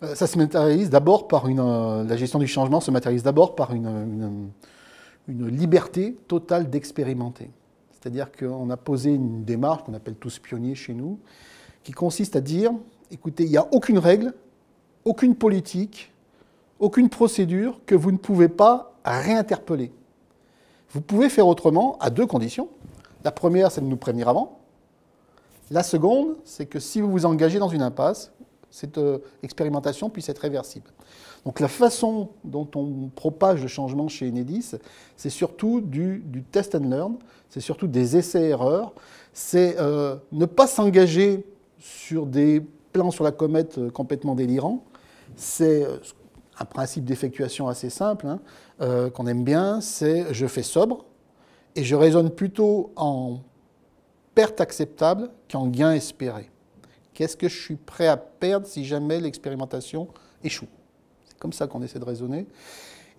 Ça se matérialise d'abord par la gestion du changement se matérialise d'abord par une liberté totale d'expérimenter. C'est-à-dire qu'on a posé une démarche qu'on appelle tous pionniers chez nous, qui consiste à dire, écoutez, il n'y a aucune règle, aucune politique, aucune procédure que vous ne pouvez pas réinterpeller. Vous pouvez faire autrement à deux conditions. La première, c'est de nous prévenir avant. La seconde, c'est que si vous vous engagez dans une impasse, cette expérimentation puisse être réversible. Donc la façon dont on propage le changement chez Enedis, c'est surtout du test and learn, c'est surtout des essais-erreurs, c'est ne pas s'engager sur des plans sur la comète complètement délirants, c'est un principe d'effectuation assez simple, hein, qu'on aime bien, c'est je fais sobre et je raisonne plutôt en perte acceptable qu'en gain espéré. Qu'est-ce que je suis prêt à perdre si jamais l'expérimentation échoue? C'est comme ça qu'on essaie de raisonner.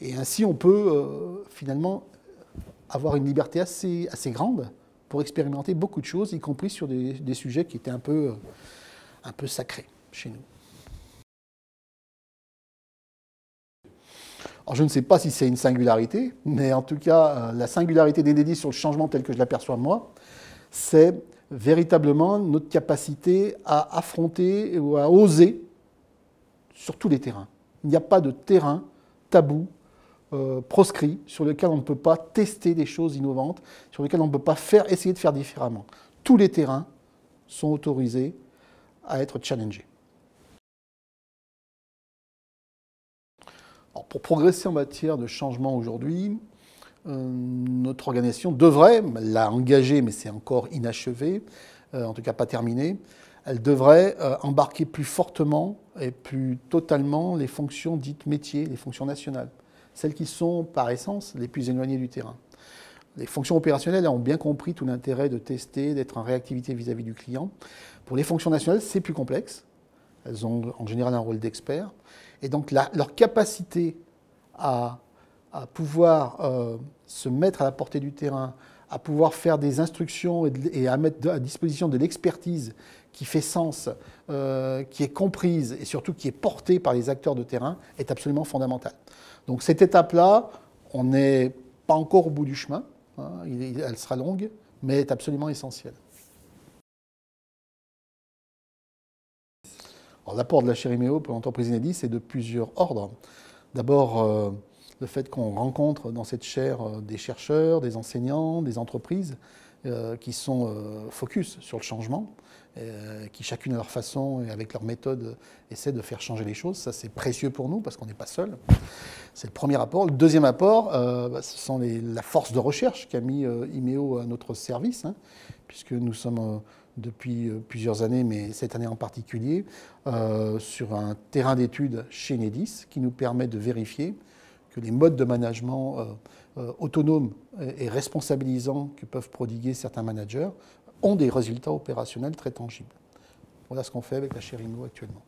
Et ainsi, on peut finalement avoir une liberté assez grande pour expérimenter beaucoup de choses, y compris sur des sujets qui étaient un peu sacrés chez nous. Alors, je ne sais pas si c'est une singularité, mais en tout cas, la singularité d'Enedis sur le changement tel que je l'aperçois moi, c'est véritablement notre capacité à affronter ou à oser sur tous les terrains. Il n'y a pas de terrain tabou, proscrit, sur lequel on ne peut pas tester des choses innovantes, sur lequel on ne peut pas essayer de faire différemment. Tous les terrains sont autorisés à être challengés. Alors, pour progresser en matière de changement aujourd'hui, notre organisation devrait, elle l'a engagée, mais c'est encore inachevé, en tout cas pas terminé, elle devrait embarquer plus fortement et plus totalement les fonctions dites métiers, les fonctions nationales, celles qui sont par essence les plus éloignées du terrain. Les fonctions opérationnelles ont bien compris tout l'intérêt de tester, d'être en réactivité vis-à-vis du client. Pour les fonctions nationales, c'est plus complexe. Elles ont en général un rôle d'expert. Et donc leur capacité à pouvoir se mettre à la portée du terrain, à pouvoir faire des instructions et à mettre à disposition de l'expertise qui fait sens, qui est comprise et surtout qui est portée par les acteurs de terrain, est absolument fondamentale. Donc cette étape-là, on n'est pas encore au bout du chemin, hein, elle sera longue, mais elle est absolument essentielle. L'apport de la chaire IMEO pour l'entreprise Enedis est de plusieurs ordres. D'abord, le fait qu'on rencontre dans cette chaire des chercheurs, des enseignants, des entreprises qui sont focus sur le changement, qui chacune à leur façon et avec leur méthode essaient de faire changer les choses. Ça, c'est précieux pour nous parce qu'on n'est pas seul. C'est le premier apport. Le deuxième apport, ce sont la force de recherche qu'a mis IMEO à notre service, hein, puisque nous sommes depuis plusieurs années, mais cette année en particulier, sur un terrain d'études chez Enedis qui nous permet de vérifier que les modes de management autonomes et responsabilisants que peuvent prodiguer certains managers ont des résultats opérationnels très tangibles. Voilà ce qu'on fait avec la chaire IMEO actuellement.